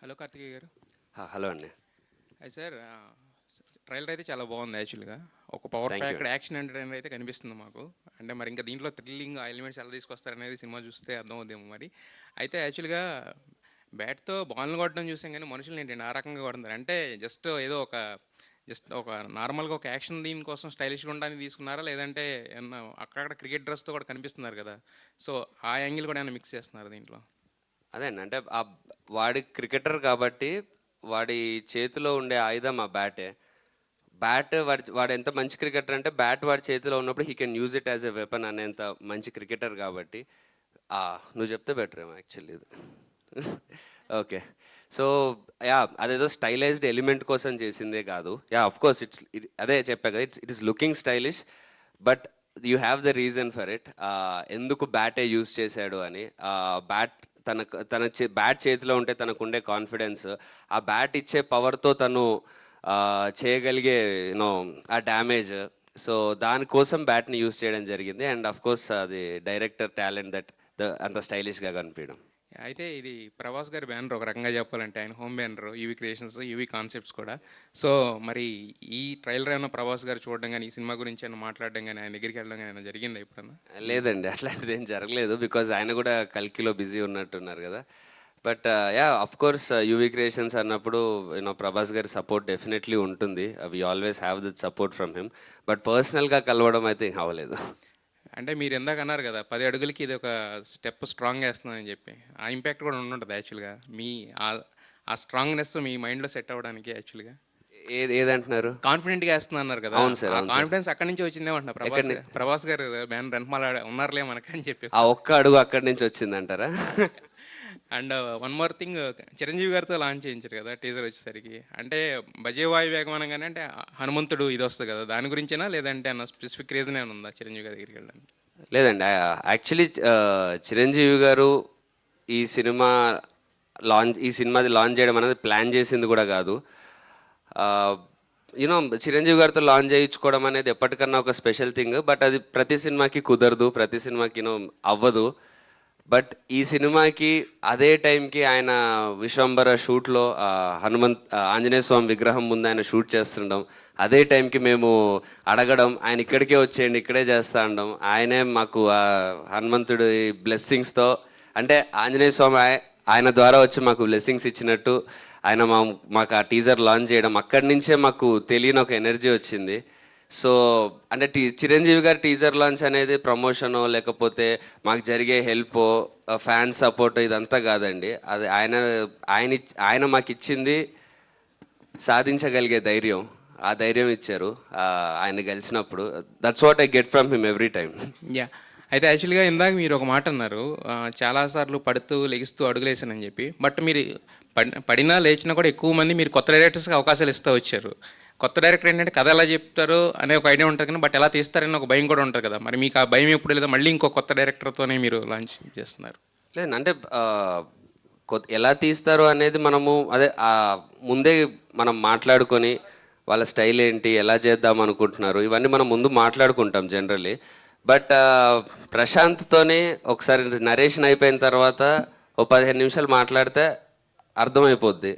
Hello Karthikeya గారు. Hello అండి. అది సార్, ట్రైలర్ అయితే చాలా బాగుంది యాక్చువల్గా. ఒక పవర్ థ్యాంక్ యూ ప్యాక్డ్ అండి. యాక్షన్ ఎంటర్టైనర్ అయితే కనిపిస్తుంది మాకు. అంటే మరి ఇంకా దీంట్లో థ్రిల్లింగ్ ఆ ఎలిమెంట్స్ ఎలా తీసుకొస్తారనేది సినిమా చూస్తే అర్థమవుద్దేమో మరి. అయితే యాక్చువల్గా బ్యాట్తో బాల్ని కొట్టడం చూసాం కానీ మనుషులు ఏంటండి ఆ రకంగా కొడుతున్నారు. అంటే జస్ట్ ఒక నార్మల్గా ఒక యాక్షన్ దీనికోసం స్టైలిష్గా ఉండడానికి తీసుకున్నారా, లేదంటే ఏమన్నా అక్కడక్కడ క్రికెట్ డ్రెస్తో కూడా కనిపిస్తున్నారు కదా. సో ఆ యాంగిల్ కూడా ఏమైనా మిక్స్ చేస్తున్నారు దీంట్లో? అదే అండి. అంటే వాడి క్రికెటర్ కాబట్టి వాడి చేతిలో ఉండే ఆయుధం ఆ బ్యాటే. వాడు ఎంత మంచి క్రికెటర్ అంటే బ్యాట్ వాడి చేతిలో ఉన్నప్పుడు he can use it as a weapon అనేంత మంచి క్రికెటర్ కాబట్టి నువ్వు చెప్తే బెటర్ ఏమో యాక్చువల్లీ ఇది. ఓకే. సో అదేదో స్టైలైజ్డ్ ఎలిమెంట్ కోసం చేసిందే కాదు. ఆఫ్ కోర్స్ అదే చెప్పా కదా, it is looking stylish. But you have the reason for it. ఎందుకు బ్యాటే యూజ్ చేశాడు అని. బ్యాట్ బ్యాట్ చేతిలో ఉంటే తనకు ఉండే కాన్ఫిడెన్స్, ఆ బ్యాట్ ఇచ్చే పవర్తో తను చేయగలిగే యూనో ఆ డ్యామేజ్. సో దానికోసం బ్యాట్ని యూజ్ చేయడం జరిగింది. అండ్ అఫ్ కోర్స్ అది డైరెక్టర్ టాలెంట్ దట్ అంత స్టైలిష్గా కనిపించడం. అయితే ఇది ప్రభాస్ గారి బ్యానర్ ఒక రకంగా చెప్పాలంటే, ఆయన home banner UV creations, UV concepts కూడా. సో మరి ఈ ట్రైలర్ ఏమైనా ప్రభాస్ గారు చూడడం కానీ, ఈ సినిమా గురించి ఏమైనా మాట్లాడడం కానీ, ఆయన దగ్గరికి వెళ్ళడం కానీ ఏమైనా జరిగిందా ఎప్పుడన్నా? లేదండి, అట్లాంటిది ఏం జరగలేదు. బికాజ్ ఆయన కూడా కల్కిలో బిజీ ఉన్నట్టున్నారు కదా. But of course UV creations అన్నప్పుడు ప్రభాస్ గారి సపోర్ట్ డెఫినెట్లీ ఉంటుంది. We always have that support from him. But పర్సనల్గా కలవడం అయితే అవ్వలేదు. అంటే మీరు ఎందాక అన్నారు కదా, 10 అడుగులకి ఇది ఒక స్టెప్ స్ట్రాంగ్ వేస్తుందని చెప్పి. ఆ ఇంపాక్ట్ కూడా ఉండుంటుంది యాక్చువల్గా. ఆ స్ట్రాంగ్నెస్ మీ మైండ్లో సెట్ అవ్వడానికి యాక్చువల్గా. ఏదంటున్నారు? కాన్ఫిడెంట్గా వేస్తుంది అన్నారు కదా, అవును సార్, ఆ అవును సార్. కాన్ఫిడెన్స్ అక్కడి నుంచి వచ్చిందేమంటున్నా. ప్రభాస్ ఎక్కడి ప్రభాస్ గారు బ్యానర్ వెనకమాల ఉన్నారులే మనకని చెప్పి. ఆ ఒక్క అడుగు అక్కడి నుంచి వచ్చిందంటారా? And one more thing, Chiranjeevi గారితో లాంచ్ చేయించారు కదా టీజర్ వచ్చేసరికి. అంటే భజేవాయు వేగం అనగానే అంటే హనుమంతుడు ఇది వస్తుంది కదా, దాని గురించేనా, లేదంటే అన్న స్పెసిఫిక్ రీజన్ ఏమైనా ఉందా చిరంజీవి గారి దగ్గరికి వెళ్ళడానికి? లేదండి, యాక్చువల్లీ చిరంజీవి గారు ఈ సినిమా ఈ సినిమాది లాంచ్ చేయడం అనేది ప్లాన్ చేసింది కూడా కాదు. యూనో చిరంజీవి గారితో లాంచ్ చేయించుకోవడం అనేది ఎప్పటికన్నా ఒక స్పెషల్ థింగ్. బట్ అది ప్రతి సినిమాకి కుదరదు, ప్రతి సినిమాకి అవ్వదు. బట్ ఈ సినిమాకి అదే టైంకి ఆయన విశ్వంబర షూట్లో ఆంజనేయ స్వామి విగ్రహం ముందు ఆయన షూట్ చేస్తుండడం, అదే టైంకి మేము అడగడం, ఆయన ఇక్కడికే వచ్చేయండి ఇక్కడే చేస్తా అనడం, ఆయనే మాకు హనుమంతుడి బ్లెస్సింగ్స్తో, అంటే ఆంజనేయ స్వామి ఆయన ద్వారా వచ్చి మాకు బ్లెస్సింగ్స్ ఇచ్చినట్టు ఆయన మాకు ఆ టీజర్ లాంచ్ చేయడం, అక్కడి నుంచే మాకు తెలియని ఒక ఎనర్జీ వచ్చింది. సో అంటే చిరంజీవి గారి టీజర్ లాంచ్ అనేది ప్రమోషనో లేకపోతే మాకు జరిగే హెల్ప్, ఫ్యాన్ సపోర్ట్ ఇదంతా కాదండి. అది ఆయన ఆయన మాకు ఇచ్చింది సాధించగలిగే ధైర్యం. ఆ ధైర్యం ఇచ్చారు ఆయన కలిసినప్పుడు. That's what I get from him every time. Yeah. అయితే యాక్చువల్గా ఇందాక మీరు ఒక మాట అన్నారు, చాలాసార్లు పడుతూ లెగిస్తూ అడుగులేసానని చెప్పి. బట్ మీరు పడినా లేచినా కూడా ఎక్కువ మంది మీరు కొత్త డైరెక్టర్స్కి అవకాశాలు ఇస్తూ వచ్చారు. కొత్త డైరెక్టర్ ఏంటంటే కథ ఎలా చెప్తారు అనే ఒక ఐడియా ఉంటుంది కానీ, బట్ ఎలా తీస్తారని ఒక భయం కూడా ఉంటుంది కదా. మరి మీకు ఆ భయం ఎప్పుడు లేదా, మళ్ళీ ఇంకో కొత్త డైరెక్టర్తోనే మీరు లాంచ్ చేస్తున్నారు? లేదు అంటే ఎలా తీస్తారు అనేది మనము అదే ముందే మనం మాట్లాడుకొని వాళ్ళ స్టైల్ ఏంటి, ఎలా చేద్దాం అనుకుంటున్నారు, ఇవన్నీ మనం ముందు మాట్లాడుకుంటాం జనరల్లీ. బట్ ప్రశాంత్తోనే ఒకసారి నరేషన్ అయిపోయిన తర్వాత ఓ 15 నిమిషాలు మాట్లాడితే అర్థమైపోద్ది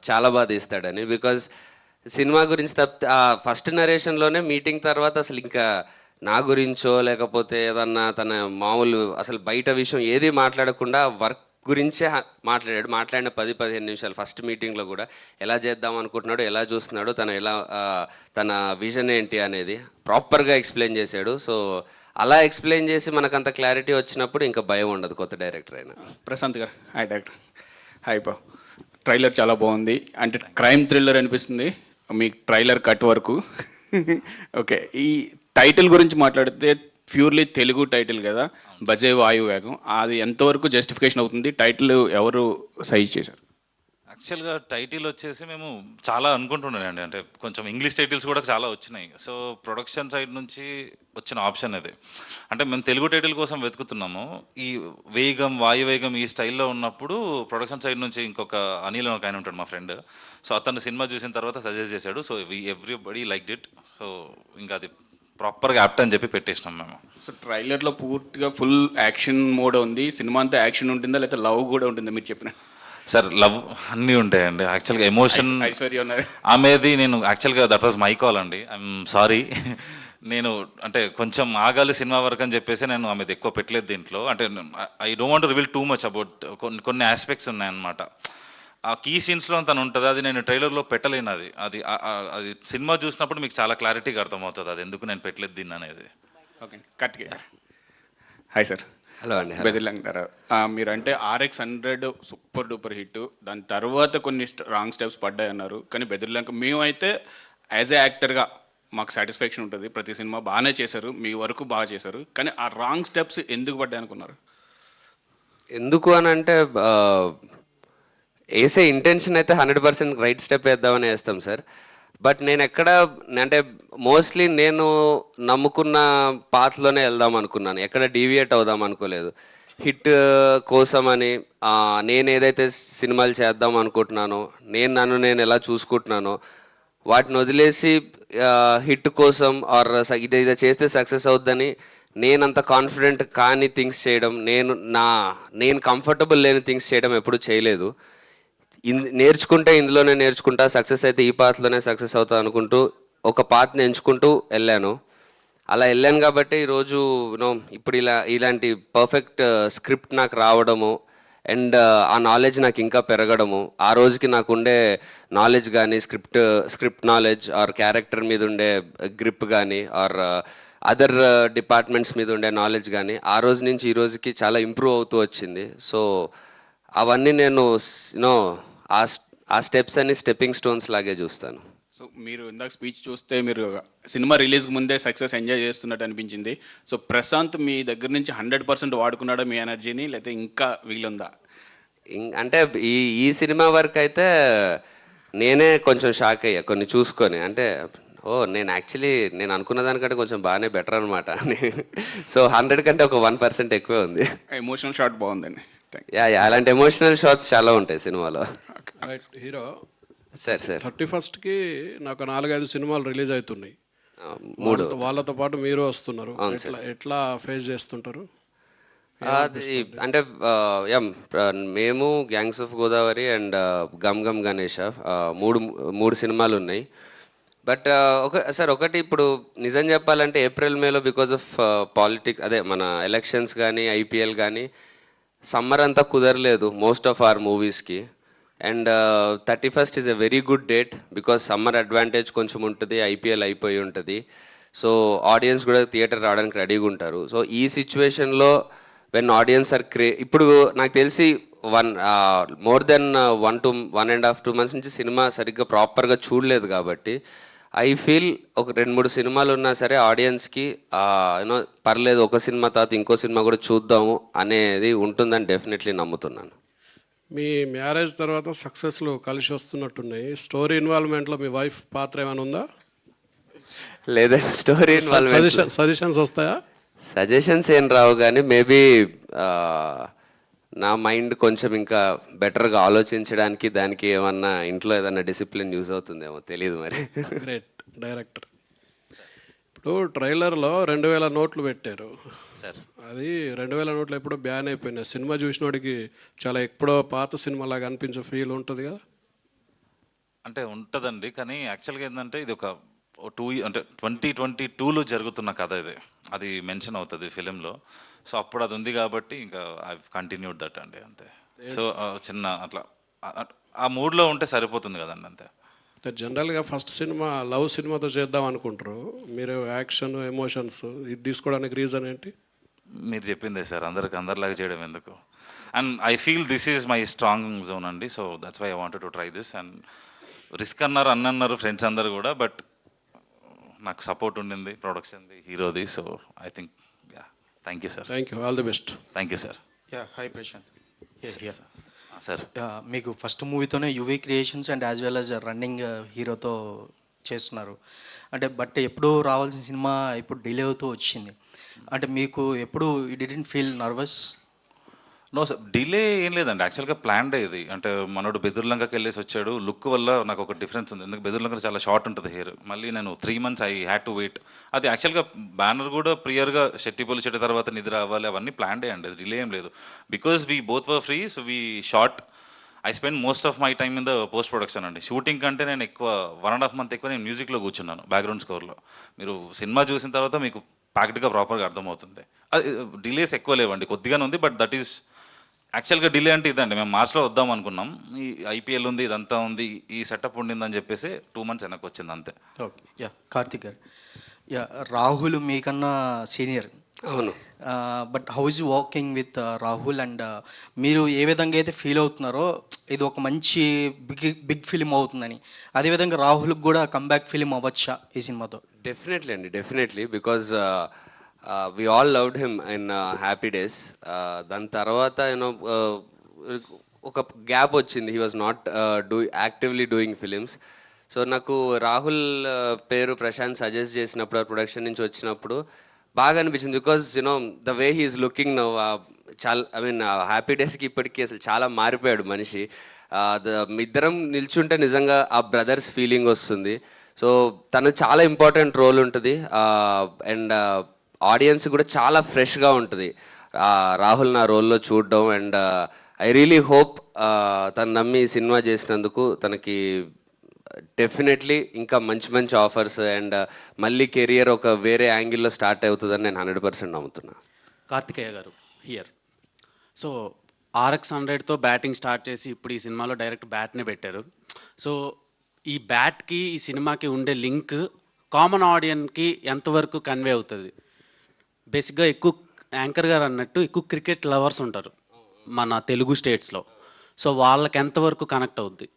చాలా బాగా తీస్తాడని. బికాజ్ సినిమా గురించి తప్పితే ఫస్ట్ నరేషన్లోనే మీటింగ్ తర్వాత అసలు ఇంకా నా గురించో లేకపోతే ఏదన్నా తన మామూలు అసలు బయట విషయం ఏది మాట్లాడకుండా వర్క్ గురించే మాట్లాడిన 10-15 నిమిషాలు ఫస్ట్ మీటింగ్లో కూడా ఎలా చేద్దాం అనుకుంటున్నాడు, ఎలా చూస్తున్నాడు, తన విజన్ ఏంటి అనేది ప్రాపర్గా ఎక్స్ప్లెయిన్ చేశాడు. సో అలా ఎక్స్ప్లెయిన్ చేసి మనకు అంత క్లారిటీ వచ్చినప్పుడు ఇంకా భయం ఉండదు కొత్త డైరెక్టర్ అయినా. ప్రశాంత్ గారు, hi director. Hi bro. Trailer చాలా బాగుంది. అంటే క్రైమ్ థ్రిల్లర్ అనిపిస్తుంది మీ ట్రైలర్ కట్ వరకు. ఓకే, ఈ టైటిల్ గురించి మాట్లాడితే ప్యూర్లీ తెలుగు టైటిల్ కదా, బజే వాయు వేగం. అది ఎంతవరకు జస్టిఫికేషన్ అవుతుంది? టైటిల్ ఎవరు సైజ్ చేశారు? యాక్చువల్గా టైటిల్ వచ్చేసి మేము చాలా అనుకుంటున్నానండి. అంటే కొంచెం ఇంగ్లీష్ టైటిల్స్ కూడా చాలా వచ్చినాయి. సో ప్రొడక్షన్ సైడ్ నుంచి వచ్చిన ఆప్షన్ అది. అంటే మేము తెలుగు టైటిల్ కోసం వెతుకుతున్నాము. ఈ వేగం, వాయువేగం ఈ స్టైల్లో ఉన్నప్పుడు ప్రొడక్షన్ సైడ్ నుంచి ఇంకొక అనిల్ ఒక ఆయన ఉంటాడు మా ఫ్రెండ్. సో అతను సినిమా చూసిన తర్వాత సజెస్ట్ చేశాడు. So everybody like it. So ఇంకా అది ప్రాపర్గా యాప్ట్ అని చెప్పి పెట్టేసినాం మేము. సో ట్రైలర్లో పూర్తిగా ఫుల్ యాక్షన్ మోడ్ ఉంది. సినిమా అంతా యాక్షన్ ఉంటుందా, లేకపోతే లవ్ కూడా ఉంటుందా మీరు చెప్పిన? సార్ లవ్ అన్నీ ఉంటాయండి యాక్చువల్గా ఎమోషన్ ఐశ్వర్య ఉన్నది. ఆమెది నేను యాక్చువల్గా దట్ వాజ్ మై కాల్ అండి ఐఎమ్ సారీ. నేను అంటే కొంచెం ఆగాలి సినిమా వరకు అని చెప్పేసి నేను ఆమెది ఎక్కువ పెట్టలేదు దీంట్లో. అంటే I don't want reveal too much about కొన్ని ఆస్పెక్ట్స్ ఉన్నాయన్నమాట. ఆ కీ సీన్స్లో తను ఉంటుంది, అది నేను ట్రైలర్లో పెట్టలేను. అది సినిమా చూసినప్పుడు మీకు చాలా క్లారిటీగా అర్థమవుతుంది అది ఎందుకు నేను పెట్టలేదు దీన్ని అనేది. ఓకే కరెక్ట్గా. Hi sir. హలో అండి. బెదిర్లంటారా మీరు అంటే RX-100 సూపర్ డూపర్ హిట్, దాని తర్వాత కొన్ని రాంగ్ స్టెప్స్ పడ్డాయి అన్నారు. కానీ బెదిర్లంక మేమైతే యాజ్ ఏ యాక్టర్గా మాకు సాటిస్ఫాక్షన్ ఉంటుంది. ప్రతి సినిమా బాగానే చేశారు, మీ వరకు బాగా చేశారు. కానీ ఆ రాంగ్ స్టెప్స్ ఎందుకు పడ్డాయి అనుకున్నారు? ఎందుకు అని అంటే వేసే ఇంటెన్షన్ అయితే 100% రైట్ స్టెప్ వేద్దామని వేస్తాం సార్. బట్ నేను ఎక్కడ అంటే మోస్ట్లీ నేను నమ్ముకున్న పాత్లోనే వెళ్దాం అనుకున్నాను, ఎక్కడ డీవియేట్ అవుదాం అనుకోలేదు. హిట్ కోసమని నేను ఏదైతే సినిమాలు చేద్దాం అనుకుంటున్నానో, నన్ను నేను ఎలా చూసుకుంటున్నానో వాటిని వదిలేసి హిట్ కోసం ఆర్ ఇది చేస్తే సక్సెస్ అవుద్దని నేనంత కాన్ఫిడెంట్ కాని థింగ్స్ చేయడం, నేను కంఫర్టబుల్ లేని థింగ్స్ చేయడం ఎప్పుడు చేయలేదు. నేర్చుకుంటే ఇందులోనే నేర్చుకుంటా, సక్సెస్ అయితే ఈ పాత్లోనే సక్సెస్ అవుతా అనుకుంటూ ఒక పాత్ని ఎంచుకుంటూ వెళ్ళాను. అలా వెళ్ళాను కాబట్టి ఈరోజు ఇప్పుడు ఇలాంటి పర్ఫెక్ట్ స్క్రిప్ట్ నాకు రావడము అండ్ ఆ నాలెడ్జ్ నాకు ఇంకా పెరగడము, ఆ రోజుకి నాకు ఉండే నాలెడ్జ్ కానీ స్క్రిప్ట్ నాలెడ్జ్ ఆర్ క్యారెక్టర్ మీద ఉండే గ్రిప్ కానీ ఆర్ అదర్ డిపార్ట్మెంట్స్ మీద ఉండే నాలెడ్జ్ కానీ ఆ రోజు నుంచి ఈ రోజుకి చాలా ఇంప్రూవ్ అవుతూ వచ్చింది. సో అవన్నీ నేను ఆ స్టెప్స్ అన్ని స్టెప్పింగ్ స్టోన్స్ లాగే చూస్తాను. సో మీరు ఇందాక స్పీచ్ చూస్తే మీరు సినిమా రిలీజ్కి ముందే సక్సెస్ ఎంజాయ్ చేస్తున్నట్టు అనిపించింది. సో ప్రశాంత్ మీ దగ్గర నుంచి 100% వాడుకున్నాడా మీ ఎనర్జీని, లేకపోతే ఇంకా వీలుందా? అంటే ఈ సినిమా వరకు అయితే నేనే కొంచెం షాక్ అయ్యా కొన్ని చూసుకొని. అంటే నేను నేను అనుకున్న దానికంటే కొంచెం బాగానే బెటర్ అనమాట అని. సో 100 కంటే ఒక 1% ఎక్కువే ఉంది. ఎమోషనల్ షాట్ బాగుందండి. అలాంటి ఎమోషనల్ షాట్స్ చాలా ఉంటాయి సినిమాలో. హీరో సార్ 31st నాకు 4-5 సినిమాలు రిలీజ్ అవుతున్నాయి. 3 వాళ్ళతో పాటు మీరు వస్తున్నారు. ఎట్లా ఫేస్ చేస్తుంటారు? అది అంటే మేము gangs of Godavari and Gam Gam Ganesha మూడు సినిమాలు ఉన్నాయి. బట్ ఒకటి ఇప్పుడు నిజం చెప్పాలంటే ఏప్రిల్ మేలో బికాజ్ ఆఫ్ పాలిటిక్స్, అదే మన ఎలక్షన్స్ కానీ IPL కానీ సమ్మర్ అంతా కుదరలేదు మోస్ట్ ఆఫ్ ఆర్ మూవీస్కి. And 31st is a very good date because summer advantage కొంచెం ఉంటుంది, IPL అయిపోయి ఉంటుంది. సో ఆడియన్స్ కూడా థియేటర్ రావడానికి రెడీగా ఉంటారు. సో ఈ సిచ్యువేషన్లో వెన్ ఆడియన్స్ ఆర్ ఇప్పుడు నాకు తెలిసి మోర్ దెన్ 1.5-2 months నుంచి సినిమా సరిగ్గా ప్రాపర్గా చూడలేదు కాబట్టి ఐ ఫీల్ ఒక 2-3 సినిమాలు ఉన్నా సరే ఆడియన్స్కి పర్లేదు, ఒక సినిమా తర్వాత ఇంకో సినిమా కూడా చూద్దాము అనేది ఉంటుందని డెఫినెట్లీ నమ్ముతున్నాను. మీ మ్యారేజ్ తర్వాత సక్సెస్లు కలిసి వస్తున్నట్టున్నాయి. స్టోరీ ఇన్వాల్వ్మెంట్లో మీ వైఫ్ పాత్ర ఏమైనా ఉందా? లేదంటే స్టోరీ సజెషన్స్ వస్తాయా? సజెషన్స్ ఏం రావు కానీ మేబీ నా మైండ్ కొంచెం ఇంకా బెటర్గా ఆలోచించడానికి దానికి ఏమన్నా ఇంట్లో ఏదన్నా డిసిప్లిన్ యూజ్ అవుతుందేమో తెలియదు మరి. Great director. ఇప్పుడు ట్రైలర్లో 2000 నోట్లు పెట్టారు సార్. అది 2000 నోట్లు ఎప్పుడో బ్యాన్ అయిపోయినాయి. సినిమా చూసినోడికి చాలా ఎప్పుడో పాత సినిమా లాగా అనిపించే ఫీల్ ఉంటుంది కదా? అంటే ఉంటుందండి, కానీ యాక్చువల్గా ఏంటంటే ఇది ఒక 2022లో జరుగుతున్న కథ ఇది, అది మెన్షన్ అవుతుంది ఫిలింలో. సో అప్పుడు అది ఉంది కాబట్టి ఇంకా ఐ కంటిన్యూడ్ దట్ అండి, అంతే. సో చిన్న అట్లా ఆ మూడ్లో ఉంటే సరిపోతుంది కదండి, అంతే. జనరల్గా ఫస్ట్ సినిమా లవ్ సినిమాతో చేద్దాం అనుకుంటారు మీరు, యాక్షన్ ఎమోషన్స్ ఇది తీసుకోవడానికి రీజన్ ఏంటి? మీరు చెప్పిందే సార్, అందరిలాగా చేయడం ఎందుకు. And I feel this is my strong zone అండి. So that's why I wanted to try this. And risk అన్నారు ఫ్రెండ్స్ అందరు కూడా, బట్ నాకు సపోర్ట్ ఉండింది ప్రొడక్షన్ది, హీరోది. So I think thank you sir. Thank you, all the best. Thank you sir. Hi Prashanth. Sir మీకు first మూవీతోనే UV creations and as well as running హీరోతో చేస్తున్నారు అంటే, బట్ ఎప్పుడు రావాల్సిన సినిమా ఇప్పుడు డిలే అవుతూ వచ్చింది అంటే మీకు ఎప్పుడు you didn't feel nervous? No sir, delay ఏం లేదండి, యాక్చువల్గా ప్లాన్డ్ ఇది. అంటే మనోడు బెదుర్లంకకి వెళ్ళేసి వచ్చాడు, లుక్ వల్ల నాకు ఒక డిఫరెన్స్ ఉంది. ఎందుకు బెదుర్లంక చాలా షార్ట్ ఉంటుంది హెయిర్, మళ్ళీ నేను 3 months I had to wait. అది యాక్చువల్గా బ్యానర్ కూడా ప్రియర్గా షెట్టిపోలి చెట్టు తర్వాత నిద్ర అవ్వాలి, అవన్నీ ప్లాన్డే అండి, అది డిలే ఏం లేదు. Because we both were free, so we short I spend most of my time in the post production అండి. షూటింగ్ కంటే నేను ఎక్కువ 1.5 month ఎక్కువ నేను మ్యూజిక్లో కూర్చున్నాను, బ్యాక్గ్రౌండ్ స్కోర్లో. మీరు సినిమా చూసిన తర్వాత మీకు ప్యాక్డ్గా ప్రాపర్గా అర్థమవుతుంది. అది డిలేస్ ఎక్కువ లేవండి, కొద్దిగానే ఉంది. బట్ దట్ ఈస్ యాక్చువల్గా డిలే అంటే ఇదండి. మేము మార్చ్లో వద్దాం అనుకున్నాం, ఈ ఐపీఎల్ ఉంది, ఇదంతా ఉంది, ఈ సెటప్ ఉండిందని చెప్పేసి 2 months వెనక్కి వచ్చింది అంతే. ఓకే, యా కార్తిక్ గారు, యా రాహుల్ మీకన్నా సీనియర్. అవును. But house walking with Rahul and మీరు ఏ విధంగా అయితే ఫీల్ అవుతున్నారో ఇది ఒక మంచి బిగ్ ఫిలిం అవుతుందని, అదేవిధంగా రాహుల్కి కూడా కంబ్యాక్ ఫిలిం అవ్వచ్చా ఈ సినిమాతో? డెఫినెట్లీ అండి, definitely. Because we all loved him in Happy Days. దాని తర్వాత యూనో ఒక గ్యాప్ వచ్చింది. He was not actively doing films. So నాకు రాహుల్ పేరు ప్రశాంత్ సజెస్ట్ చేసినప్పుడు, ప్రొడక్షన్ నుంచి వచ్చినప్పుడు బాగా అనిపించింది. Because you know the way he's looking now, చాలా ఐ మీన్ హ్యాపీ డేస్కి ఇప్పటికీ అసలు చాలా మారిపోయాడు మనిషి. ఇద్దరం నిల్చుంటే నిజంగా ఆ బ్రదర్స్ ఫీలింగ్ వస్తుంది. సో తను చాలా ఇంపార్టెంట్ రోల్ ఉంటుంది. అండ్ ఆడియన్స్ కూడా చాలా ఫ్రెష్గా ఉంటుంది రాహుల్ నా రోల్లో చూడడం. అండ్ ఐ రియలీ హోప్ తను నమ్మి సినిమా చేసినందుకు తనకి డెఫినెట్లీ ఇంకా మంచి మంచి ఆఫర్స్ అండ్ మళ్ళీ కెరియర్ ఒక వేరే యాంగిల్లో స్టార్ట్ అవుతుందని నేను 100% నమ్ముతున్నా. కార్తికేయ గారు హియర్. సో RX-100తో బ్యాటింగ్ స్టార్ట్ చేసి ఇప్పుడు ఈ సినిమాలో డైరెక్ట్ బ్యాట్నే పెట్టారు. సో ఈ బ్యాట్కి ఈ సినిమాకి ఉండే లింక్ కామన్ ఆడియన్కి ఎంతవరకు కన్వే అవుతుంది? బేసిక్గా ఎక్కువ యాంకర్ గారు అన్నట్టు ఎక్కువ క్రికెట్ లవర్స్ ఉంటారు మన తెలుగు స్టేట్స్లో. సో వాళ్ళకి ఎంతవరకు కనెక్ట్ అవుద్ది?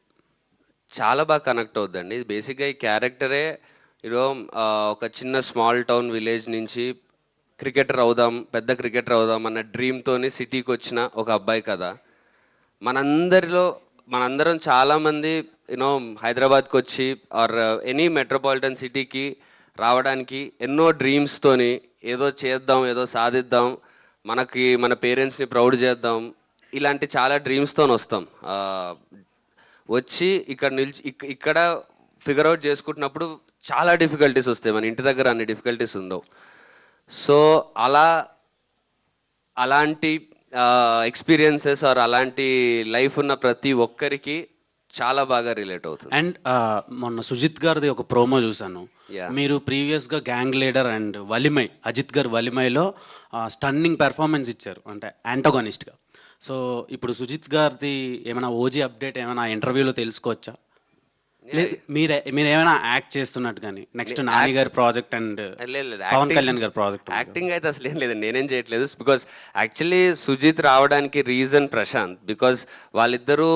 చాలా బాగా కనెక్ట్ అవుద్దండి. బేసిక్గా ఈ క్యారెక్టరే ఒక చిన్న స్మాల్ టౌన్ విలేజ్ నుంచి క్రికెటర్ అవుదాం, పెద్ద క్రికెటర్ అవుదాం అన్న డ్రీమ్తోని సిటీకి వచ్చిన ఒక అబ్బాయి కదా. మనందరం చాలామంది యూనో హైదరాబాద్కి వచ్చి ఆర్ ఎనీ మెట్రోపాలిటన్ సిటీకి రావడానికి ఎన్నో డ్రీమ్స్తోని ఏదో చేద్దాం, ఏదో సాధిద్దాం, మన పేరెంట్స్ని ప్రౌడ్ చేద్దాం, ఇలాంటి చాలా డ్రీమ్స్తో వస్తాం. వచ్చి ఇక్కడ ఫిగర్ అవుట్ చేసుకుంటున్నప్పుడు చాలా డిఫికల్టీస్ వస్తాయి. మన ఇంటి దగ్గర అన్ని డిఫికల్టీస్ ఉండవు. సో అలాంటి ఎక్స్పీరియన్సెస్ ఆర్ అలాంటి లైఫ్ ఉన్న ప్రతి ఒక్కరికి చాలా బాగా రిలేట్ అవుతుంది. అండ్ మొన్న సుజిత్ గారిది ఒక ప్రోమో చూశాను. Yeah. మీరు ప్రీవియస్గా గ్యాంగ్ లీడర్ అండ్ వలిమై, అజిత్ గారు వలిమైలో స్టన్నింగ్ పెర్ఫార్మెన్స్ ఇచ్చారు, అంటే యాంటోగనిస్ట్గా. సో ఇప్పుడు సుజిత్ గారిది ఏమైనా ఓజీ అప్డేట్ ఏమైనా ఇంటర్వ్యూలో తెలుసుకోవచ్చా? లేదు మీరు ఏమైనా యాక్ట్ చేస్తున్నట్టు కానీ నెక్స్ట్ నాని గారి ప్రాజెక్ట్ అండ్ పవన్ కళ్యాణ్ గారి ప్రాజెక్ట్? యాక్టింగ్ అయితే అసలు ఏం లేదండి, నేనేం చేయట్లేదు. బికాస్ యాక్చువల్లీ సుజిత్ రావడానికి రీజన్ ప్రశాంత్. బికాస్ వాళ్ళిద్దరూ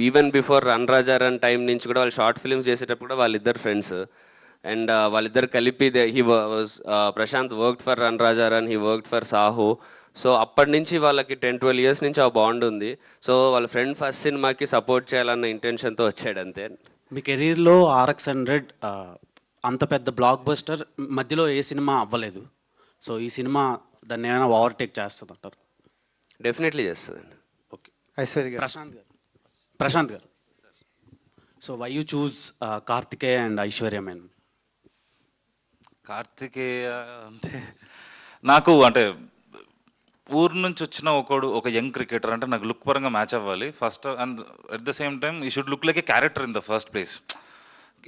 even before run Raja run time నుంచి కూడా వాళ్ళు షార్ట్ ఫిల్మ్స్ చేసేటప్పుడు కూడా వాళ్ళిద్దరు ఫ్రెండ్స్. అండ్ వాళ్ళిద్దరు కలిపి Prashanth worked for Run Raja Run, he worked for Saaho. So అప్పటి నుంచి వాళ్ళకి 10-12 years నుంచి ఆ బాండ్ ఉంది. సో వాళ్ళ ఫ్రెండ్ ఫస్ట్ సినిమాకి సపోర్ట్ చేయాలన్న ఇంటెన్షన్తో వచ్చాడు అంతే. మీ కెరీర్లో RX-100 అంత పెద్ద బ్లాక్ బస్టర్ మధ్యలో ఏ సినిమా అవ్వలేదు. సో ఈ సినిమా దాన్ని ఏమైనా ఓవర్టేక్ చేస్తుంది అంటారు? డెఫినెట్లీ చేస్తుందండి. ఓకే, ఐశ్వర్య గారు. ప్రశాంత్ గారు, so why you choose Kartikeya and Aishwarya Menon? Kartikeya అంటే నాకు అంటే ఊరు నుంచి వచ్చిన ఒక యంగ్ క్రికెటర్ అంటే నాకు లుక్ పరంగా మ్యాచ్ అవ్వాలి first. And at the same time he should look like a character in the first place.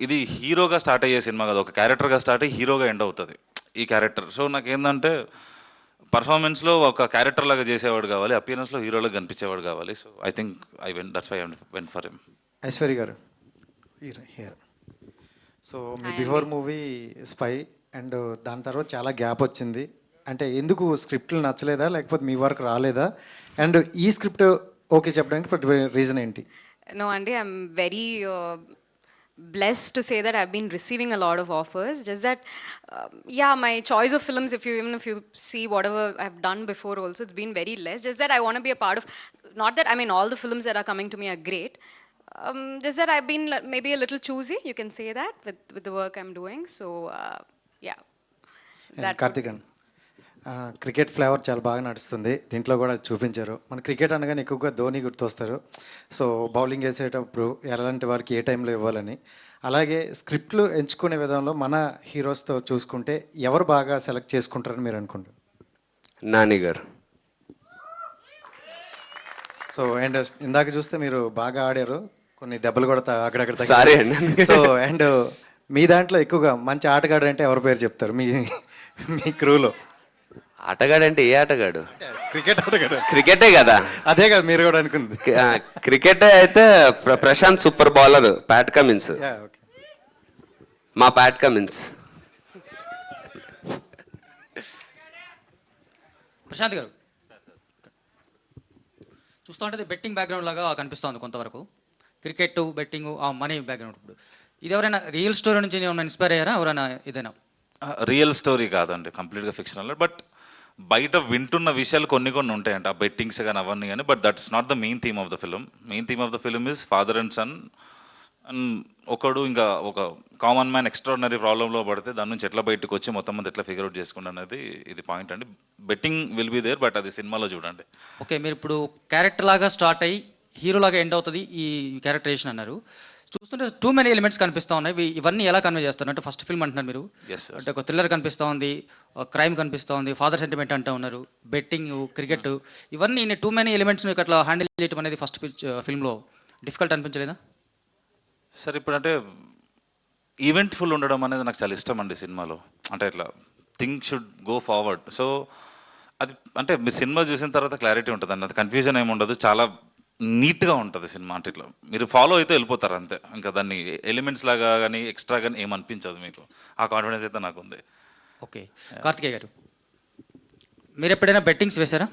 ఇది హీరోగా స్టార్ట్ అయ్యే సినిమా కదా, ఒక క్యారెక్టర్గా స్టార్ట్ అయ్యి హీరోగా ఎండ్ అవుతుంది ఈ క్యారెక్టర్. సో నాకు ఏంటంటే పర్ఫార్మెన్స్లో ఒక క్యారెక్టర్ లాగా చేసేవాడు కావాలి, అపియరెన్స్లో హీరోలాగా కనిపించేవాడు కావాలి. So I think that's why I went for him. Aishwarya garu here. So మీ బిఫోర్ మూవీ స్పై అండ్ దాని తర్వాత చాలా గ్యాప్ వచ్చింది. అంటే ఎందుకు స్క్రిప్ట్లు నచ్చలేదా, లేకపోతే మీ వర్క్ రాలేదా? అండ్ ఈ స్క్రిప్ట్ ఓకే చెప్పడానికి పర్టికులర్ రీజన్ ఏంటి? No, Andy, I'm very blessed to say that I've been receiving a lot of offers. Just that, yeah, my choice of films, even if you see whatever I've done before also, it's been very less. Just that I want to be a part of, not that, I mean, all the films that are coming to me are great. Just that I've been maybe a little choosy, you can say that, with the work I'm doing. So, yeah. Karthikeyan, cricket flavour చాలా బాగా నడుస్తుంది, దీంట్లో కూడా చూపించారు. మన cricket అనగానే ఎక్కువగా Dhoni గుర్తొస్తారు. So bowling వేసేటప్పుడు ఎలాంటి వారికి ఏ టైంలో ఇవ్వాలని, అలాగే స్క్రిప్ట్లు ఎంచుకునే విధంలో మన హీరోస్తో చూసుకుంటే ఎవరు బాగా సెలెక్ట్ చేసుకుంటారని మీరు అనుకుంటారు? నాని గారు. సో అండ్ ఇందాక చూస్తే మీరు బాగా ఆడారు, కొన్ని దెబ్బలు కూడా అక్కడక్కడ Sorry అండి. సో అండ్ మీ దాంట్లో ఎక్కువగా మంచి ఆటగాడు అంటే ఎవరి పేరు చెప్తారు మీ క్రూలో? ఆటగాడు అంటే ఏ ఆటగాడు? క్రికెట్ ఆటగాడు. క్రికెటే కదా. అదే కదా మీరు కూడా అనుకుంది. క్రికెటే అయితే Prashanth super bowler, Pat Cummins. Okay. మా ప్యాట్ కమిన్స్. ప్రశాంత్ గారు చూస్తూ ఉంటే బెట్టింగ్ బ్యాక్గ్రౌండ్ లాగా కనిపిస్తుంది కొంతవరకు. క్రికెట్, బెట్టింగ్, ఆ మనీ బ్యాక్గ్రౌండ్. ఇప్పుడు ఇది ఎవరైనా రియల్ స్టోరీ నుంచి ఏమైనా ఇన్స్పైర్ అయ్యారా ఎవరైనా? ఇదేనా రియల్ స్టోరీ కాదండి, కంప్లీట్గా ఫిక్షనల్. బట్ బయట వింటున్న విషయాలు కొన్ని ఉంటాయంట, ఆ బెట్టింగ్స్ కానీ అవన్నీ కానీ. But that's not the main theme of the film. Main theme of the film is father and son. And ఒకడు ఇంకా ఒక కామన్ మ్యాన్ ఎక్స్ట్రాడినరీ ప్రాబ్లంలో పడితే దాని నుంచి ఎట్లా బయటకు వచ్చి మొత్తం మంది ఎట్లా ఫిగర్ అవుట్ చేసుకుంటా అనేది ఇది పాయింట్ అండి. Betting will be there, but అది సినిమాలో చూడండి. ఓకే, మీరు ఇప్పుడు క్యారెక్టర్ లాగా స్టార్ట్ అయ్యి హీరో లాగా ఎండ్ అవుతుంది ఈ క్యారెక్టరేషన్ అన్నారు. చూస్తుంటే టూ మెనీ ఎలిమెంట్స్ కనిపిస్తూ ఉన్నాయి. ఇవన్నీ ఎలా కన్వే చేస్తారు? అంటే ఫస్ట్ ఫిల్మ్ అంటున్నారు మీరు, అంటే ఒక థ్రిల్లర్ కనిపిస్తూ ఉంది, క్రైమ్ కనిపిస్తూ ఉంది, ఫాదర్ సెంటిమెంట్ అంటూ ఉన్నారు, బెట్టింగ్, క్రికెట్, ఇవన్నీ టూ మెనీ ఎలిమెంట్స్ అట్లా హ్యాండిల్ చేయడం అనేది ఫస్ట్ ఫిల్మ్లో డిఫికల్ట్ అనిపించలేదా? సార్ ఇప్పుడు అంటే ఈవెంట్ఫుల్ ఉండడం అనేది నాకు చాలా ఇష్టం అండి సినిమాలో. అంటే ఇట్లా thing should go forward. So అది అంటే మీరు సినిమా చూసిన తర్వాత క్లారిటీ ఉంటుంది అండి, అది కన్ఫ్యూజన్ ఏమి ఉండదు, చాలా నీట్గా ఉంటుంది సినిమా. అంటే ఇట్లా మీరు ఫాలో అయితే వెళ్ళిపోతారు అంతే. ఇంకా దాన్ని ఎలిమెంట్స్ లాగా కానీ ఎక్స్ట్రా కానీ ఏమనిపించదు మీకు. ఆ కాన్ఫిడెన్స్ అయితే నాకు ఉంది. ఓకే, కార్తికేయ గారు మీరు ఎప్పుడైనా బెట్టింగ్స్ వేశారా?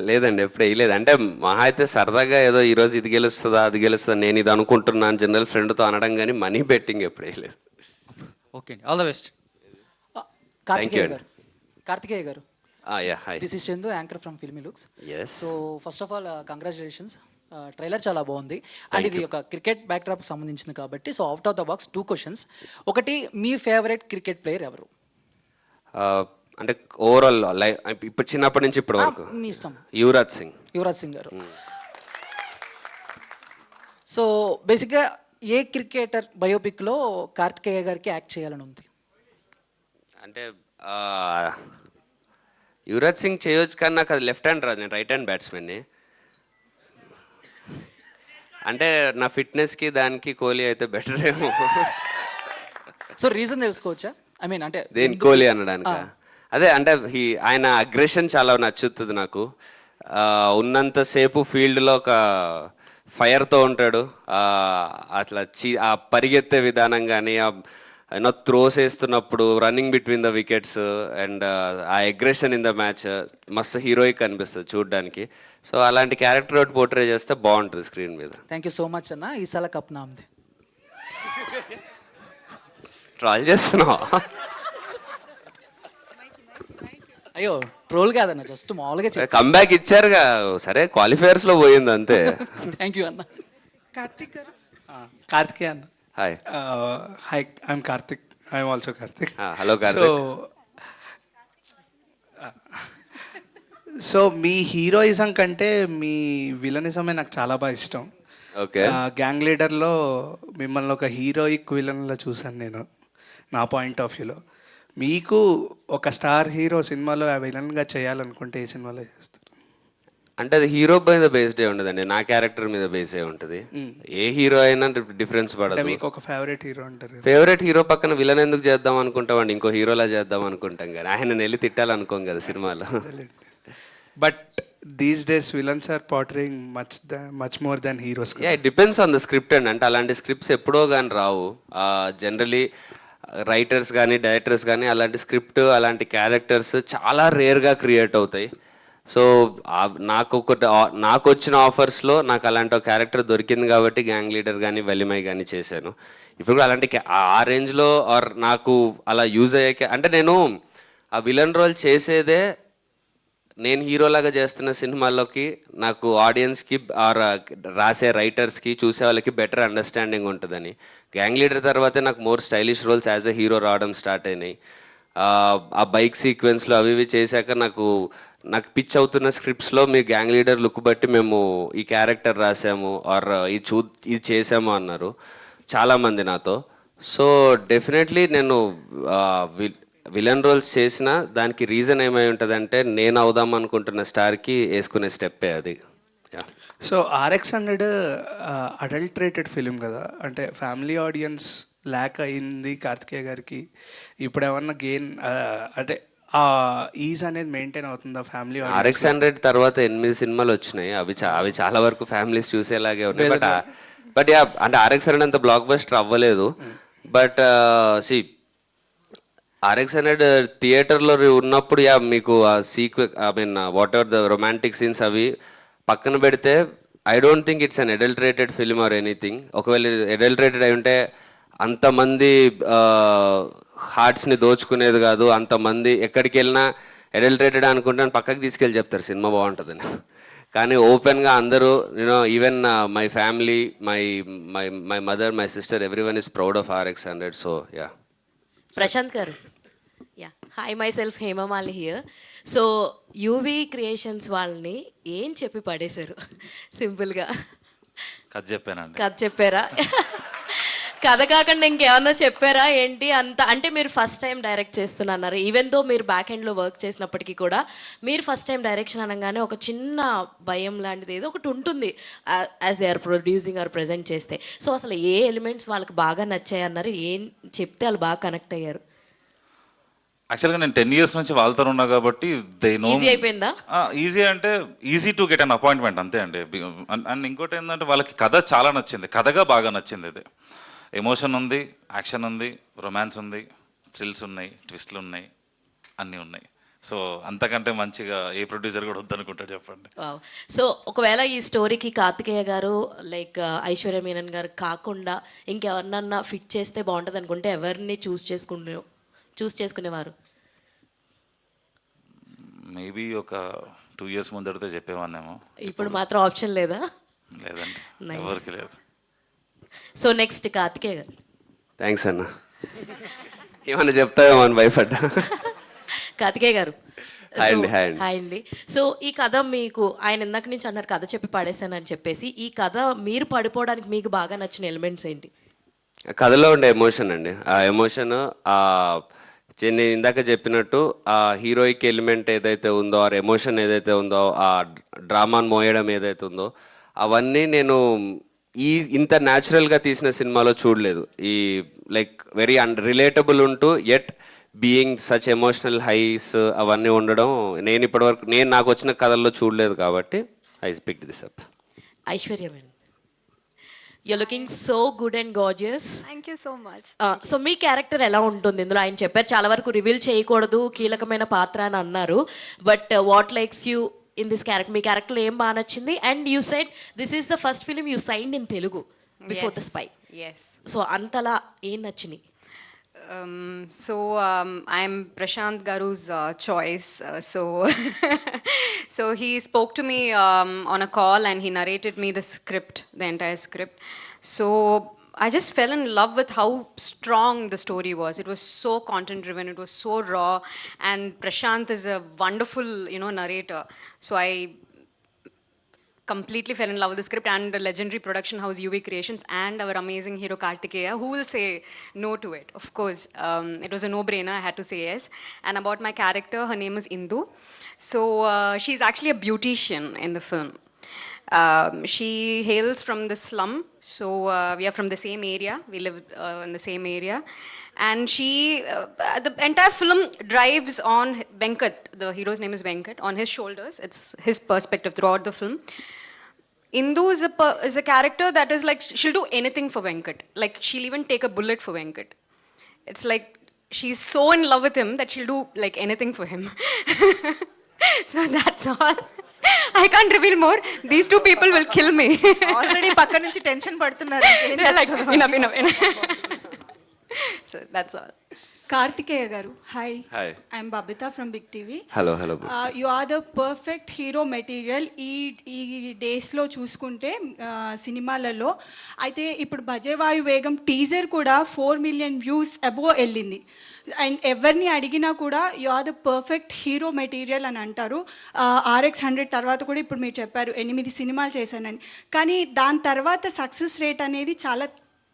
లేదండి, ఎప్పుడు వేయలేదు. అంటే మహా అయితే సరదాగా ఏదో ఈరోజు ఇది గెలుస్తుందా అది గెలుస్తుందా నేను ఇది అనుకుంటున్నాను జనరల్ ఫ్రెండ్తో అనడం, కానీ మనీ బెట్టింగ్ ఎప్పుడు వేయలేదు. Okay, all the best. Kartikeya గారు, కార్తికేయ గారు, yeah hi. This is Chandu, anchor from Filmy Looks. Yes. So first of all congratulations, trailer చాలా బాగుంది. అండ్ ఇది ఒక క్రికెట్ బ్యాక్డ్రాప్కి సంబంధించింది కాబట్టి, so out of the box 2 questions. ఒకటి, మీ ఫేవరెట్ క్రికెట్ ప్లేయర్ ఎవరు? అంటే ఓవరాల్ లైఫ్ ఇప్పుడు చిన్నప్పటి నుంచి ఇప్పటి వరకు మీ ఇష్టం. యువరాజ్ సింగ్. యువరాజ్ సింగ్ గారు. సో బేసిక్గా ఏ క్రికెటర్ బయోపిక్లో కార్తికేయ గారికి యాక్ట్ చేయాలని ఉంది? అంటే యువరాజ్ సింగ్ చేయొచ్చు, కానీ నాకు అది లెఫ్ట్ హ్యాండ్ రాదు, నేను రైట్ హ్యాండ్ బ్యాట్స్మెన్ని. అంటే నా ఫిట్నెస్కి దానికి కోహ్లీ అయితే బెటర్ ఏమో. సో రీజన్ తెలుసుకోవచ్చా? ఐ మీన్ అంటే దేని కోహ్లీ అనడానికి అదే అంటే ఆయన అగ్రెషన్ చాలా నచ్చుతుంది నాకు. ఉన్నంతసేపు ఫీల్డ్లో ఒక ఫైర్తో ఉంటాడు. అట్లా ఆ పరిగెత్తే విధానం కానీ, యూనో త్రోస్ వేస్తున్నప్పుడు running between the wickets and ఆ అగ్రెషన్ ఇన్ ద మ్యాచ్ మస్తు హీరోయిక్ అనిపిస్తుంది చూడడానికి. సో అలాంటి క్యారెక్టర్ ఒకటి పోర్ట్రే చేస్తే బాగుంటుంది స్క్రీన్ మీద. థ్యాంక్ యూ సో మచ్ అన్న. ఈసారి కప్ నామ్ది. ట్రాల్ చేస్తున్నావా? అయ్యో ట్రోల్ కాదన్న, జస్ట్ మామూలుగా కంబ్యాక్ ఇచ్చారుగా, సరే క్వాలిఫైయర్స్లో పోయింది అంతే. థ్యాంక్ యూ అన్న. కార్తిక్ కార్తికేయ అన్న. Hi. Hi, I'm Karthik. I'm also Karthik. Hello Karthik. So me heroism కంటే మీ విలనిజమే నాకు చాలా బాగా ఇష్టం. ఓకే. గ్యాంగ్ లీడర్లో మిమ్మల్ని ఒక హీరోయిక్ విలన్లో చూశాను నేను, నా పాయింట్ ఆఫ్ వ్యూలో. మీకు ఒక స్టార్ హీరో సినిమాలో ఆ విలన్గా చేయాలనుకుంటే ఏ సినిమాలో చేస్తారు? అంటే అది హీరో మీద బేస్డ్ ఏ ఉండదండి, నా క్యారెక్టర్ మీద బేస్ ఏ ఉంటుంది. ఏ హీరో అయినా డిఫరెన్స్ పడదు. మీకు ఒక ఫేవరెట్ హీరో అంటారు. ఫేవరెట్ హీరో పక్కన విలన్ ఎందుకు చేద్దాం అనుకుంటామండి, ఇంకో హీరోలా చేద్దాం అనుకుంటాం కానీ ఆయన వెళ్ళి తిట్టాలనుకోం కదా సినిమాలో. But these days villains are portraying much more than heroes. Yeah, it depends on the script అండి. అంటే అలాంటి స్క్రిప్ట్స్ ఎప్పుడో కానీ రావు. జనరలీ రైటర్స్ కానీ డైరెక్టర్స్ కానీ అలాంటి స్క్రిప్ట్ అలాంటి క్యారెక్టర్స్ చాలా రేర్గా క్రియేట్ అవుతాయి. సో నాకు వచ్చిన ఆఫర్స్లో నాకు అలాంటి ఒక క్యారెక్టర్ దొరికింది కాబట్టి గ్యాంగ్ లీడర్ కానీ వెలిమై కానీ చేశాను. ఇప్పుడు కూడా అలాంటి ఆ రేంజ్లో ఆర్ నాకు అలా యూజ్ అయ్యాక, అంటే నేను ఆ విలన్ రోల్ చేసేదే నేను హీరోలాగా చేస్తున్న సినిమాల్లోకి నాకు ఆడియన్స్కి ఆర్ రాసే రైటర్స్కి చూసే వాళ్ళకి బెటర్ అండర్స్టాండింగ్ ఉంటుందని. గ్యాంగ్ లీడర్ తర్వాతే నాకు more stylish roles as a hero రావడం స్టార్ట్ అయినాయి. ఆ బైక్ సీక్వెన్స్లో అవి ఇవి చేశాక నాకు పిచ్ అవుతున్న స్క్రిప్ట్స్లో మీ గ్యాంగ్ లీడర్ లుక్ బట్టి మేము ఈ క్యారెక్టర్ రాసాము ఆర్ ఇది చేసాము అన్నారు చాలామంది నాతో. సో డెఫినెట్లీ నేను విలన్ రోల్స్ చేసినా దానికి రీజన్ ఏమై ఉంటుందంటే నేను అవుదాం అనుకుంటున్న స్టార్కి వేసుకునే స్టెప్పే అది. సో RX-100 అడల్ట్రేటెడ్ ఫిలిం కదా, అంటే ఫ్యామిలీ ఆడియన్స్ ల్యాక్ అయింది కార్తికేయ గారికి. ఇప్పుడు ఏమన్నా గెయిన్ అంటే ఆ ఈజ్ అనేది మెయింటైన్ అవుతుందా ఫ్యామిలీ ఆడియన్స్? RX-100 తర్వాత 8 సినిమాలు వచ్చినాయి, అవి చాలా వరకు ఫ్యామిలీస్ చూసేలాగే ఉన్నాయి. బట్ యా, అంటే RX-100 అంత బ్లాక్ బస్టర్ అవ్వలేదు. బట్ సి RX-100 థియేటర్లో ఉన్నప్పుడు యా మీకు ఆ I mean what ever the romantic scenes అవి పక్కన పెడితే I don't think it's an adulterated film or anything. ఒకవేళ అడల్టరేటెడ్ అయి ఉంటే అంతమంది హార్ట్స్ని దోచుకునేది కాదు. అంతమంది ఎక్కడికి వెళ్ళినా అడల్టరేటెడ్ అనుకుంటే పక్కకి తీసుకెళ్ళి చెప్తారు సినిమా బాగుంటుందని. కానీ ఓపెన్గా అందరూ even my family, my mother, my sister, everyone is proud of RX-100. So yeah. Prashanth garu, yeah, hi, myself Hemamalini here. So UV creations వాళ్ళని ఏం చెప్పి పడేశారు? సింపుల్గా కథ చెప్పానండి. కథ చెప్పారా? కథ కాకుండా ఇంకేమన్నా చెప్పారా ఏంటి? అంత అంటే మీరు ఫస్ట్ టైం డైరెక్ట్ చేస్తున్నారు, ఈవెన్ దో మీరు బ్యాక్ ఎండ్లో వర్క్ చేసినప్పటికీ కూడా మీరు ఫస్ట్ టైం డైరెక్షన్ అనగానే ఒక చిన్న భయం లాంటిది ఏదో ఒకటి ఉంటుంది as they are producing or present చేస్తే. సో అసలు ఏ ఎలిమెంట్స్ వాళ్ళకి బాగా నచ్చాయి అన్నారు, ఏం చెప్తే వాళ్ళు బాగా కనెక్ట్ అయ్యారు? యాక్చువల్గా నేను 10 years నుంచి వాళ్ళతో ఉన్నా కాబట్టి దే నో. ఈజీ అయిపోయిందా? ఈజీ అంటే easy to get an appointment అంతే అండి. అండ్ ఇంకోటి ఏంటంటే వాళ్ళకి కథ చాలా నచ్చింది, కథగా బాగా నచ్చింది. ఇది ఎమోషన్ ఉంది, యాక్షన్ ఉంది, రొమాన్స్ ఉంది, థ్రిల్స్ ఉన్నాయి, ట్విస్ట్లు ఉన్నాయి, అన్నీ ఉన్నాయి. సో అంతకంటే మంచిగా ఏ ప్రొడ్యూసర్ కూడా వద్దనుకుంటాడు చెప్పండి. సో ఒకవేళ ఈ స్టోరీకి కార్తికేయ గారు లైక్ ఐశ్వర్య మీనన్ గారు కాకుండా ఇంకెవరినన్నా ఫిట్ చేస్తే బాగుంటుంది అనుకుంటే ఎవరిని చూస్ చేసుకునేవారు? మేబీ ఒక 2 years ముందడితే చెప్పేవాన్నేమో. ఇప్పుడు మాత్రం ఆప్షన్ లేదా? లేదండి, ఎవరికి లేదు. సో నెక్స్ట్ కార్తికేయ గారు. థ్యాంక్స్ అన్న. ఏమన్నా చెప్తావేమో అని భయపడ్డా. కార్తికేయ గారు, హాయ్ అండి. సో ఈ కథ మీకు, ఆయన ఇందాక నుంచి అన్నారు కథ చెప్పి పడేశానని చెప్పేసి, ఈ కథ మీరు పడిపోవడానికి మీకు బాగా నచ్చిన ఎలిమెంట్స్ ఏంటి? కథలో ఉండే ఎమోషన్ అండి. ఆ ఎమోషన్ నేను ఇందాక చెప్పినట్టు ఆ హీరోయిక్ ఎలిమెంట్ ఏదైతే ఉందో, ఆ ఎమోషన్ ఏదైతే ఉందో, ఆ డ్రామాను మోయడం ఏదైతే ఉందో, అవన్నీ నేను ఇంత న్యాచురల్గా తీసిన సినిమాలో చూడలేదు. ఈ లైక్ వెరీ రిలేటబుల్ ఉంటూ at being such emotional highs అవన్నీ ఉండడం నేను ఇప్పటివరకు నాకు వచ్చిన కథల్లో చూడలేదు కాబట్టి I picked this up. Aishwarya madam, you're looking so good and gorgeous. Thank you so much. So me character ఎలా ఉంటుంది ఇందులో? ఆయన చెప్పారు చాలా వరకు రివీల్ చేయకూడదు, కీలకమైన పాత్ర అని అన్నారు. But what likes you in this character? Me character ఏం బాగా నచ్చింది? And you said this is the first film you signed in Telugu before the spy. So అంతలా ఏం నచ్చింది? I'm Prashant Garu's choice. So he spoke to me on a call and he narrated me the script, the entire script. So I just fell in love with how strong the story was. It was so content driven, it was so raw, and Prashant is a wonderful, narrator. So I completely fell in love with the script and the legendary production house UV Creations and our amazing hero Kartikeya. Who will say no to it? Of course, it was a no-brainer. I had to say yes. And about my character, her name is Indu. So she's actually a beautician in the film. She hails from the slum, so we are from the same area. We live in the same area. And she, the entire film drives on Venkat. The hero's name is Venkat. On his shoulders, it's his perspective throughout the film. Indu is a character that is like, she'll do anything for Venkat. Like, she'll even take a bullet for Venkat. It's like, she's so in love with him that she'll do like anything for him. So that's all. I can't reveal more. These two people will kill me. Already పక్క నుంచి tension పడుతున్నారు. Like, enough. So that's all. Kartikeya గారు, hi. Hi, I'm Babitha from Big TV. Hello. You are the perfect hero material ఈ డేస్లో చూసుకుంటే సినిమాలలో. అయితే ఇప్పుడు బజేవాయు వేగం టీజర్ కూడా 4 million views అబోవ్ వెళ్ళింది. అండ్ ఎవరిని అడిగినా కూడా you are the perfect hero material అని అంటారు. RX-100 తర్వాత కూడా ఇప్పుడు మీరు చెప్పారు 8 సినిమాలు చేశానని. కానీ దాని తర్వాత సక్సెస్ రేట్ అనేది చాలా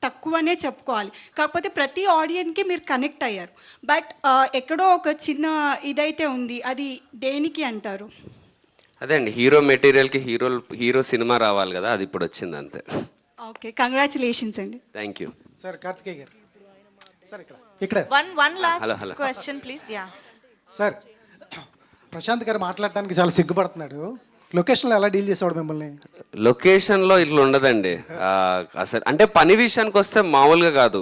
తక్కువనే చెప్పుకోవాలి. కాకపోతే ప్రతి ఆడియన్స్కి మీరు కనెక్ట్ అయ్యారు. బట్ ఎక్కడో ఒక చిన్న ఇదైతే ఉంది, అది దేనికి అంటారు? అదే అండి, హీరో మెటీరియల్కి హీరో సినిమా రావాలి కదా, అది ఇప్పుడు వచ్చింది అంతే. ఓకే, కంగ్రాచులేషన్స్ అండి. Thank you. సార్ కార్తికేయ గారు, సార్ ఇక్కడ one last hello. Question please. Yeah sir, Prashanth గారు మాట్లాడడానికి చాలా సిగ్గుపడుతున్నాడు. లొకేషన్లో ఎలా డీల్ చేసేవాడు మిమ్మల్ని? లొకేషన్లో ఇట్లా ఉండదండి. అసలు అంటే పని విషయానికి వస్తే మామూలుగా కాదు.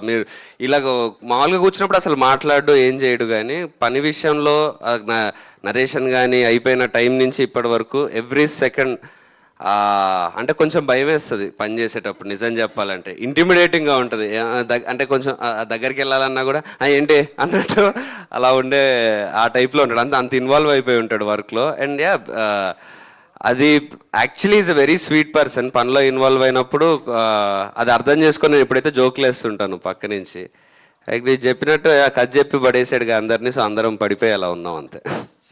మీరు ఇలాగ మామూలుగా కూర్చున్నప్పుడు అసలు మాట్లాడు ఏం చేయడు, కానీ పని విషయంలో నరేషన్ కానీ అయిపోయిన టైం నుంచి ఇప్పటి వరకు ఎవ్రీ సెకండ్ అంటే కొంచెం భయం వేస్తుంది పని చేసేటప్పుడు. నిజం చెప్పాలంటే ఇంటిమిడేటింగ్గా ఉంటుంది. అంటే కొంచెం దగ్గరికి వెళ్ళాలన్నా కూడా ఏంటి అన్నట్టు అలా ఉండే ఆ టైప్లో ఉంటాడు. అంత ఇన్వాల్వ్ అయిపోయి ఉంటాడు వర్క్లో. అండ్ అది actually is a very sweet person. పనిలో ఇన్వాల్వ్ అయినప్పుడు అది అర్థం చేసుకొని నేను ఎప్పుడైతే జోకులు వేస్తుంటాను పక్క నుంచి, నేను చెప్పినట్టు కథ చెప్పి పడేసాడుగా అందరినీ. సో అందరం పడిపోయి అలా ఉన్నాం అంతే.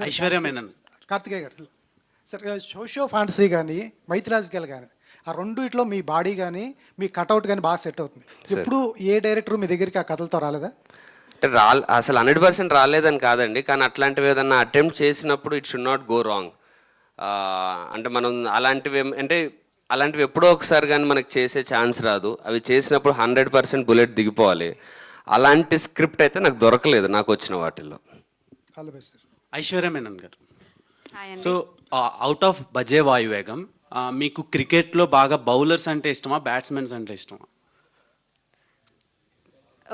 ఐశ్వర్య మేనన్. కార్తికేయ గారు, సార్ సోషియో ఫ్యాంటసీ కానీ మైథలాజికల్ కానీ ఆ రెండిట్లో మీ బాడీ కానీ మీ కట్అవుట్ కానీ బాగా సెట్ అవుతుంది. ఇప్పుడు ఏ డైరెక్టర్ మీ దగ్గరికి ఆ కథలతో రాలేదా? అంటే అసలు 100% రాలేదని కాదండి, కానీ అట్లాంటివి ఏదన్నా అటెంప్ట్ చేసినప్పుడు it should not go wrong. అంటే మనం అలాంటివి ఎప్పుడో ఒకసారి కానీ మనకు చేసే ఛాన్స్ రాదు. అవి చేసినప్పుడు 100% బుల్లెట్ దిగిపోవాలి. అలాంటి స్క్రిప్ట్ అయితే నాకు దొరకలేదు నాకు వచ్చిన వాటిల్లో. All the best sir. Aishwarya Menon గారు, సో అవుట్ ఆఫ్ బజే వాయువేగం మీకు క్రికెట్లో బాగా బౌలర్స్ అంటే ఇష్టమా, బ్యాట్స్మెన్స్ అంటే ఇష్టమా?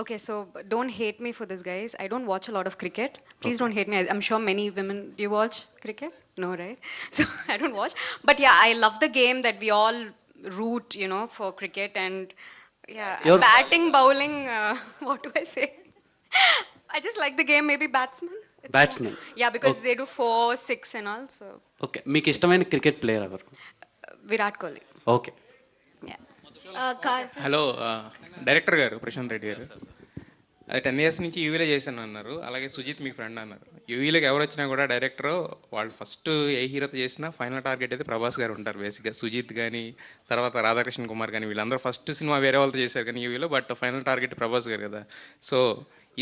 Okay, so don't hate me for this, guys. I don't watch a lot of cricket. Please don't hate me. I'm sure many women, do you watch cricket? No, right? So I don't watch. But yeah, I love the game that we all root, you know, for cricket. And yeah, batting, bowling, what do I say? I just like the game, maybe batsman. Batsmen. Yeah, because they do 4, 6 and all, so. Okay, మీకు ఇష్టమైన cricket player ఎవరు? Virat Kohli. Okay. Hello, director గారు ప్రశాంత్ రెడ్డి గారు, అది 10 years నుంచి యూవీలో చేశాను అన్నారు. అలాగే సుజిత్ మీ ఫ్రెండ్ అన్నారు. యూవీలోకి ఎవరు వచ్చినా కూడా డైరెక్టర్ వాళ్ళు ఫస్ట్ ఏ హీరోతో చేసినా ఫైనల్ టార్గెట్ అయితే ప్రభాస్ గారు ఉంటారు బేసిక్గా. సుజిత్ కానీ తర్వాత రాధాకృష్ణ కుమార్ కానీ వీళ్ళందరూ ఫస్ట్ సినిమా వేరే వాళ్ళతో చేశారు కానీ యూవీలో, బట్ ఫైనల్ టార్గెట్ ప్రభాస్ గారు కదా. సో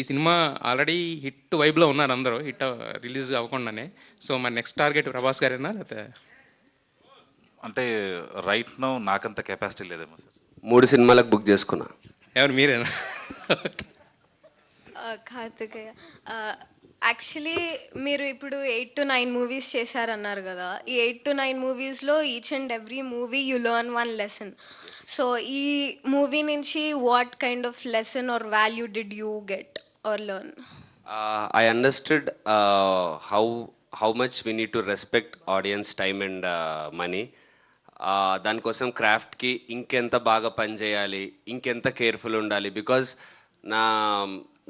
ఈ సినిమా ఆల్రెడీ హిట్ వైబ్లో ఉన్నారు అందరూ, హిట్ రిలీజ్ అవ్వకుండానే. సో మన నెక్స్ట్ టార్గెట్ ప్రభాస్ గారేనా లేకపోతే? అంటే రైట్ నో నాకంత కెపాసిటీ లేదేమో సార్. 3 సినిమాలకు బుక్ చేసుకున్నా. ఎవరు మీరేనా? కార్తికేయ, యాక్చువల్లీ మీరు ఇప్పుడు 8 to 9 మూవీస్ చేశారన్నారు కదా. ఈ 8 to 9 మూవీస్లో each and every movie you learn one lesson. So ఈ మూవీ నుంచి what kind of lesson or value did you get or learn? I understood how much we need to respect audience time and money. దానికోసం క్రాఫ్ట్కి ఇంకెంత బాగా పనిచేయాలి, ఇంకెంత careful ఉండాలి. Because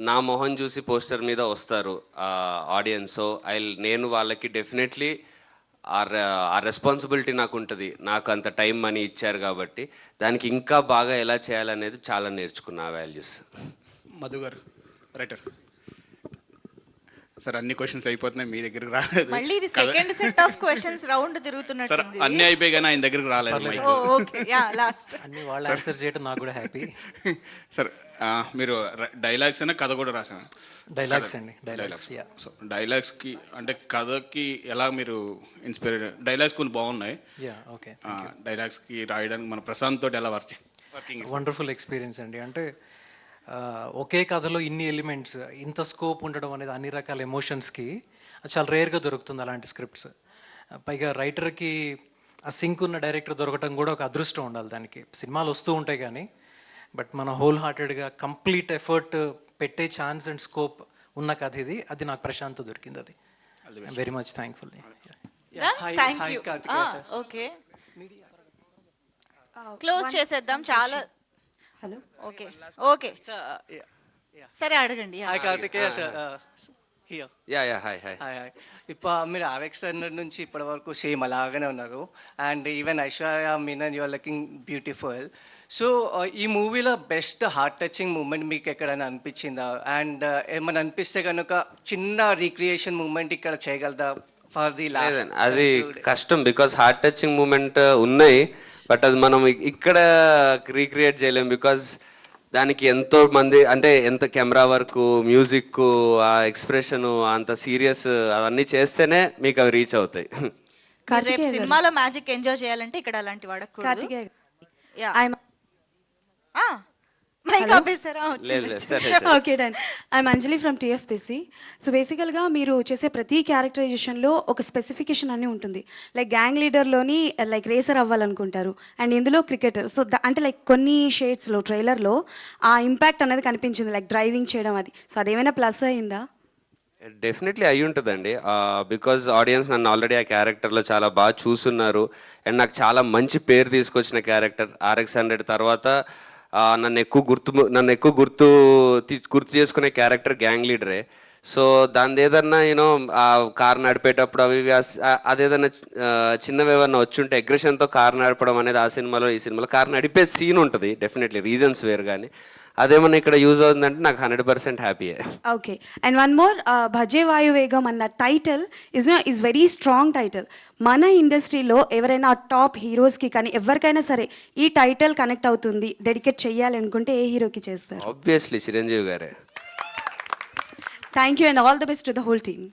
నా మొహం చూసి పోస్టర్ మీద వస్తారు ఆడియన్స్. సో నేను వాళ్ళకి డెఫినెట్లీ ఆ రెస్పాన్సిబిలిటీ నాకు ఉంటుంది. నాకు అంత టైం మనీ ఇచ్చారు కాబట్టి దానికి ఇంకా బాగా ఎలా చేయాలనేది చాలా నేర్చుకున్నా వాల్యూస్. మధు గారు, రైటర్ సార్, అన్ని క్వశ్చన్స్ అయిపోతున్నాయి, మీ దగ్గరికి రాలేదు. మళ్ళీ ఇది second set of questions round తిరుగుతున్నట్టు. సార్ అన్ని అయిపోయి కానీ ఆయన దగ్గరికి రాలేదు. ఓకే, యా, లాస్ట్ అన్ని వాళ్ళు ఆన్సర్ చేయడం నాకు కూడా హ్యాపీ. సార్ మీరు డైలాగ్స్ అయినా కథ కూడా రాశాను? డైలాగ్స్ అండి, డైలాగ్స్. సో డైలాగ్స్కి అంటే కథకి ఎలా మీరు ఇన్స్పైర్? డైలాగ్స్ కొన్ని బాగున్నాయి. ఓకే, డైలాగ్స్కి రాయడానికి మన ప్రశాంత్ తోటి ఎలా వర్కింగ్? వండర్ఫుల్ ఎక్స్పీరియన్స్ అండి. అంటే ఒకే కథలో ఇన్ని ఎలిమెంట్స్, ఇంత స్కోప్ ఉండడం అనేది అన్ని రకాల ఎమోషన్స్కి చాలా రేర్గా దొరుకుతుంది అలాంటి స్క్రిప్ట్స్. పైగా రైటర్కి ఆ సింక్ ఉన్న డైరెక్టర్ దొరకడం కూడా ఒక అదృష్టం ఉండాలి. దానికి సినిమాలు వస్తూ ఉంటాయి కానీ బట్ మన హోల్ హార్టెడ్గా కంప్లీట్ ఎఫర్ట్ పెట్టే ఛాన్స్ అండ్ స్కోప్ ఉన్న కథ ఇది. అది నాకు ప్రశాంత్ దొరికింది. అది very much thankful. Okay, close చేసేద్దాం. చాలా హలో. ఓకే ఓకే సరే, అడగండి. Hi Karthikeya sir. హాయ్. ఇప్పుడు మీరు ఆర్ఎక్స్ నుంచి ఇప్పటి వరకు సేమ్ అలాగనే ఉన్నారు. And even Aishwarya Menon you are looking beautiful. So ఈ మూవీలో బెస్ట్ హార్ట్ టచింగ్ మూమెంట్ మీకు ఎక్కడైనా అనిపించిందా? అండ్ ఏమైనా అనిపిస్తే కనుక చిన్న రీక్రియేషన్ మూమెంట్ ఇక్కడ చేయగలదా ఫర్ ది లాస్ట్? అది కష్టం, బికాస్ హార్ట్ టచింగ్ మూమెంట్ ఉన్నాయి, బట్ అది మనం ఇక్కడ రీక్రియేట్ చేయలేం. బికాజ్ దానికి ఎంతో మంది అంటే ఎంత కెమెరా వర్క్, మ్యూజిక్, ఆ ఎక్స్ప్రెషన్, అంత సీరియస్ అవన్నీ చేస్తేనే మీకు అవి రీచ్ అవుతాయి. మీరు రేపు సినిమాలో మ్యాజిక్ ఎంజాయ్ చేయాలంటే ఇక్కడ అలాంటి వాడకూడదు. కార్తికేయ యా I'm మైక్ ఆపేసారా? లేదు లేదు సరే okay done. I'm Anjali from TFPC. So బేసికల్గా మీరు చేసే ప్రతి క్యారెక్టరైజేషన్లో ఒక స్పెసిఫికేషన్ అని ఉంటుంది. లైక్ గ్యాంగ్ లీడర్లోని లైక్ రేసర్ అవ్వాలనుకుంటారు అండ్ ఇందులో క్రికెటర్. సో అంటే లైక్ కొన్ని షేడ్స్లో ట్రైలర్లో ఆ ఇంపాక్ట్ అనేది కనిపించింది, లైక్ డ్రైవింగ్ చేయడం అది. సో అదేమైనా ప్లస్ అయిందా? డెఫినెట్లీ అయి ఉంటుందండి. బికాజ్ ఆడియన్స్ నన్ను ఆల్రెడీ ఆ క్యారెక్టర్లో చాలా బాగా చూస్తున్నారు అండ్ నాకు చాలా మంచి పేరు తీసుకొచ్చిన క్యారెక్టర్. RX-100 తర్వాత నన్ను ఎక్కువ గుర్తు చేసుకునే క్యారెక్టర్ గ్యాంగ్ లీడరే. సో దాని ఏదన్నా యూనో ఆ కార్ నడిపేటప్పుడు అవి అదేదన్నా చిన్నవి ఏమన్నా వచ్చుంటే అగ్రెషన్తో కార్ నడపడం అనేది ఆ సినిమాలో ఈ సినిమాలో కార్ నడిపే సీన్ ఉంటుంది. డెఫినెట్లీ రీజన్స్ వేరు, కానీ అదేమన్నా ఇక్కడ యూజ్ అవుతుందంటే నాకు 100% హ్యాపీయే. ఓకే అండ్ వన్ మోర్, భజే వాయువేగం అన్న title is very strong title. మన ఇండస్ట్రీలో ఎవరైనా టాప్ హీరోస్కి కానీ ఎవరికైనా సరే ఈ టైటిల్ కనెక్ట్ అవుతుంది, డెడికేట్ చేయాలి అనుకుంటే ఏ హీరోకి చేస్తారు? ఆబ్వియస్లీ చిరంజీవి గారే. Thank you and all the best to the whole team.